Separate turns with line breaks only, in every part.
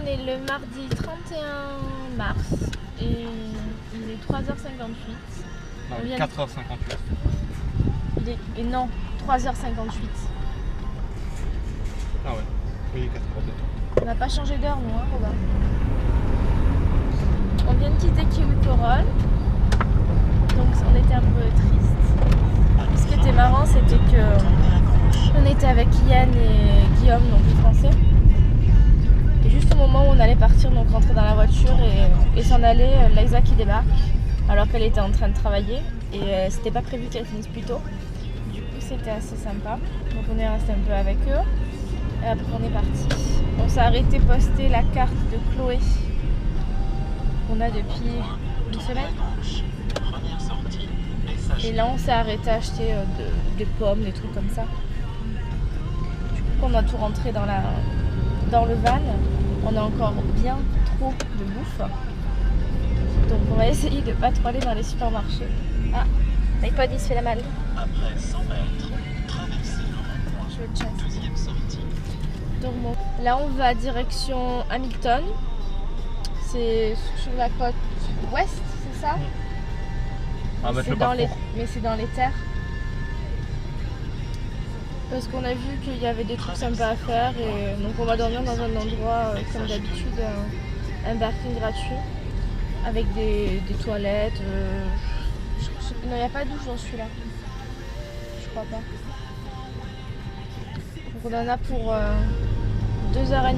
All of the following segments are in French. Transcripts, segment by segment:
on est le mardi 31 mars et il est 3h58.
Non, 4h58.
Et non, 3h58.
Ah ouais, oui, 4h.
On n'a pas changé d'heure, nous, hein, Robin. On vient de quitter Kiwi-Corol. Donc on était un peu triste. Ce qui était marrant, c'était que on était avec Yann et Guillaume, donc les Français. Et juste au moment où on allait partir, donc rentrer dans la voiture et s'en aller, Liza qui débarque, alors qu'elle était en train de travailler. Et c'était pas prévu qu'elle finisse plus tôt. Du coup, c'était assez sympa. Donc on est resté un peu avec eux. Et après on est parti. On s'est arrêté poster la carte de Chloé qu'on a depuis une semaine. Et là on s'est arrêté à acheter des pommes, des trucs comme ça. Du coup on a tout rentré dans le van. On a encore bien trop de bouffe. Donc on va essayer de pas trop aller dans les supermarchés. Ah, l'iPod il se fait la malle.
Après 100 mètres, traversez le rond-point.
Je le chasse.
Deuxième sortie.
Donc bon, là on va direction Hamilton. C'est sur la côte ouest, c'est ça?
Ah bah
C'est mais c'est dans les terres. Parce qu'on a vu qu'il y avait des trucs sympas à faire et donc on va dormir dans un endroit comme d'habitude, un parking gratuit avec des toilettes. Non, il n'y a pas de douche dans celui-là. Je crois pas. Donc on en a pour 2h30.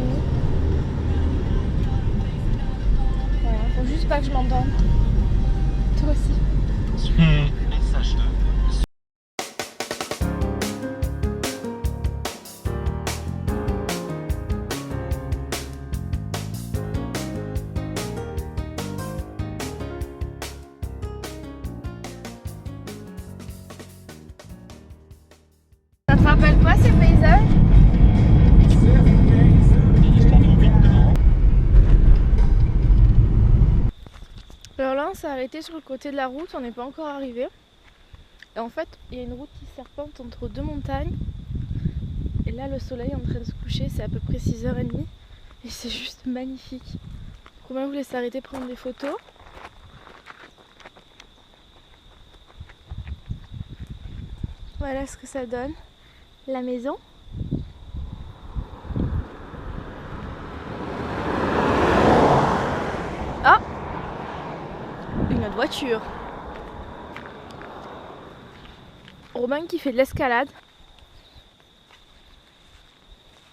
Voilà, faut juste pas que je m'endorme. Toi aussi.
Message 2.
Ça te rappelle quoi ces paysages? Alors là on s'est arrêté sur le côté de la route, on n'est pas encore arrivé. Et en fait il y a une route qui serpente entre deux montagnes. Et là le soleil est en train de se coucher, c'est à peu près 6h30. Et c'est juste magnifique. Romain voulait s'arrêter prendre des photos. Voilà ce que ça donne. La maison. Ah! Une autre voiture. Romain qui fait de l'escalade.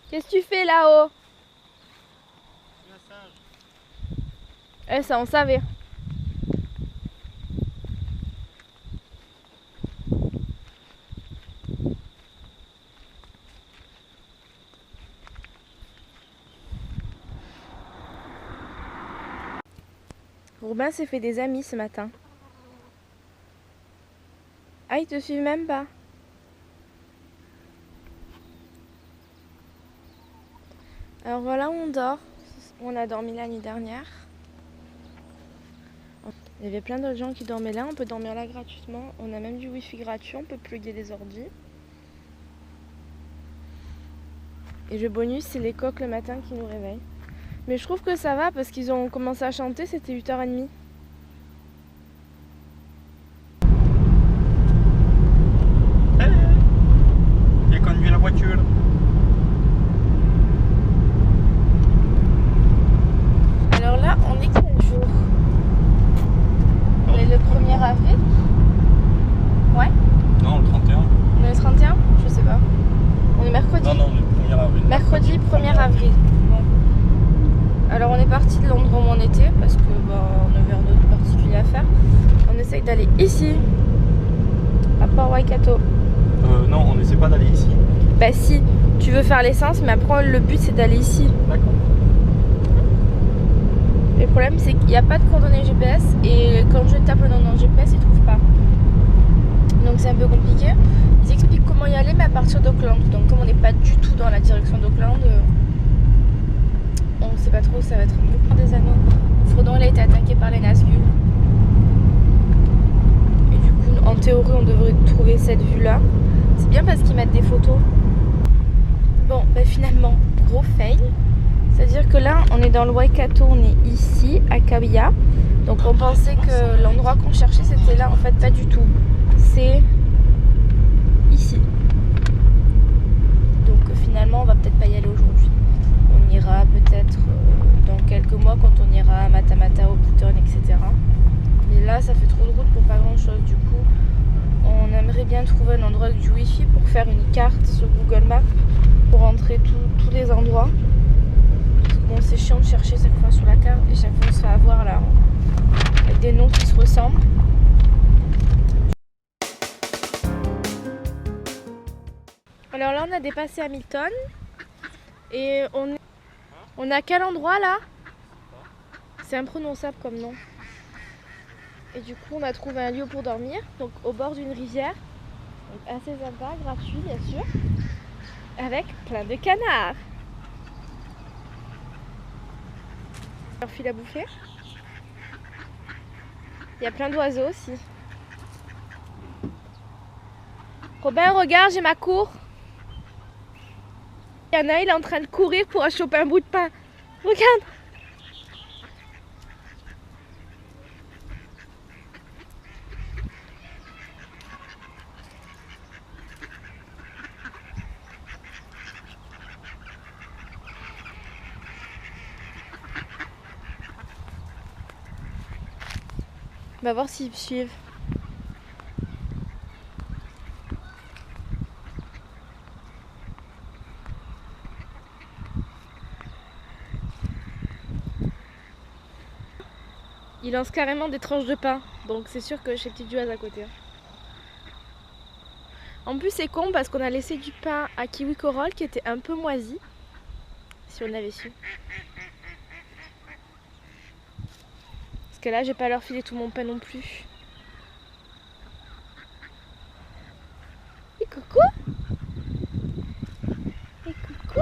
Qu'est-ce que tu fais là-haut? Eh, ça on savait. Robin s'est fait des amis ce matin. Ah, ils te suivent même pas. Alors voilà où on dort. On a dormi la nuit dernière. Il y avait plein d'autres gens qui dormaient là. On peut dormir là gratuitement. On a même du wifi gratuit. On peut plugger des ordi. Et le bonus, c'est les coqs le matin qui nous réveillent. Mais je trouve que ça va parce qu'ils ont commencé à chanter, c'était 8h30.
Il a conduit la voiture.
Alors là, on est quel jour? On est le 1er avril? Ouais?
Non, le 31.
On est le 31? Je sais pas. On est mercredi?
Non, le 1er avril.
Mercredi 1er avril. Bon. Alors on est parti de l'endroit où on était parce que on avait rien d'autre particulier à faire. On essaye d'aller ici, à Port Waikato.
Non, on n'essaie pas d'aller ici.
Bah si, tu veux faire l'essence, mais après le but c'est d'aller ici.
D'accord.
Le problème c'est qu'il n'y a pas de coordonnées GPS et quand je tape le nom dans le GPS, ils trouvent pas. Donc c'est un peu compliqué. Ils expliquent comment y aller mais à partir d'Auckland. Donc comme on n'est pas du tout dans la direction d'Auckland, on sait pas trop, ça va être beaucoup des anneaux. Frodon il a été attaqué par les Nazgûl. Et du coup en théorie on devrait trouver cette vue là. C'est bien parce qu'ils mettent des photos. Bon bah finalement gros fail. C'est à dire que là on est dans le Waikato, on est ici à Kauai. Donc on pensait que l'endroit qu'on cherchait c'était là, en fait pas du tout. C'est ici. Donc finalement on va peut-être pas y aller aujourd'hui. On ira peut-être dans quelques mois quand on ira à Matamata, Hobbiton, etc. Mais là ça fait trop de route pour pas grand chose. Du coup on aimerait bien trouver un endroit avec du wifi pour faire une carte sur Google Maps pour rentrer tous les endroits. Bon, c'est chiant de chercher chaque fois sur la carte et chaque fois on se fait avoir là avec des noms qui se ressemblent. Alors là on a dépassé Hamilton et on est à quel endroit là? C'est imprononçable comme nom. Et du coup on a trouvé un lieu pour dormir, donc au bord d'une rivière, donc assez sympa, gratuit bien sûr, avec plein de canards. Leur file à bouffer. Il y a plein d'oiseaux aussi. Robin, regarde, j'ai ma cour. Il y en a, il est en train de courir pour choper un bout de pain. Regarde. On va voir s'ils me suivent. Il lance carrément des tranches de pain, donc c'est sûr que j'ai petite Duaz à côté. En plus c'est con parce qu'on a laissé du pain à Kiwi Coral qui était un peu moisi, si on avait su. Parce que là j'ai pas leur filer tout mon pain non plus. Et coucou! Et coucou!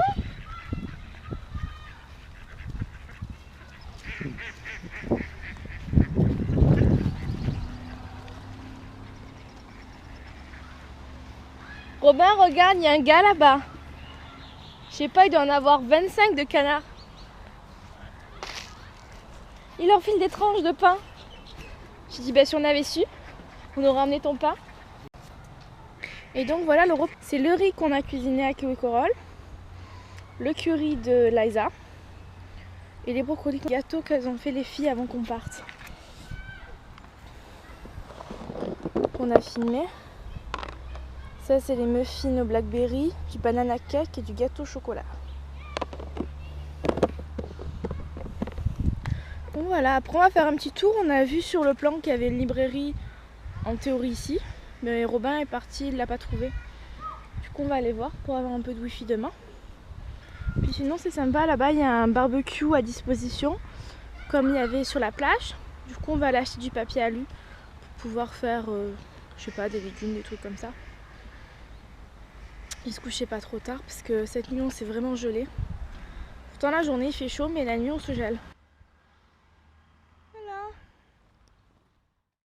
Robin, regarde, il y a un gars là-bas. Je sais pas, il doit en avoir 25 de canards. Il leur file des tranches de pain. J'ai dit, bah, si on avait su, on aurait emmené ton pain. Et donc voilà, c'est le riz qu'on a cuisiné à Kiwi Coral, le curry de Liza et les brocolis gâteaux qu'elles ont fait les filles avant qu'on parte. Qu'on a filmé. Ça c'est les muffins au blackberry, du banana cake et du gâteau au chocolat. Donc voilà, après on va faire un petit tour. On a vu sur le plan qu'il y avait une librairie en théorie ici, mais Robin est parti, il l'a pas trouvé. Du coup on va aller voir pour avoir un peu de wifi demain. Puis sinon c'est sympa, là-bas il y a un barbecue à disposition comme il y avait sur la plage. Du coup on va aller acheter du papier alu pour pouvoir faire je sais pas, des légumes, des trucs comme ça. Et se coucher pas trop tard parce que cette nuit on s'est vraiment gelé. Pourtant la journée il fait chaud mais la nuit on se gèle.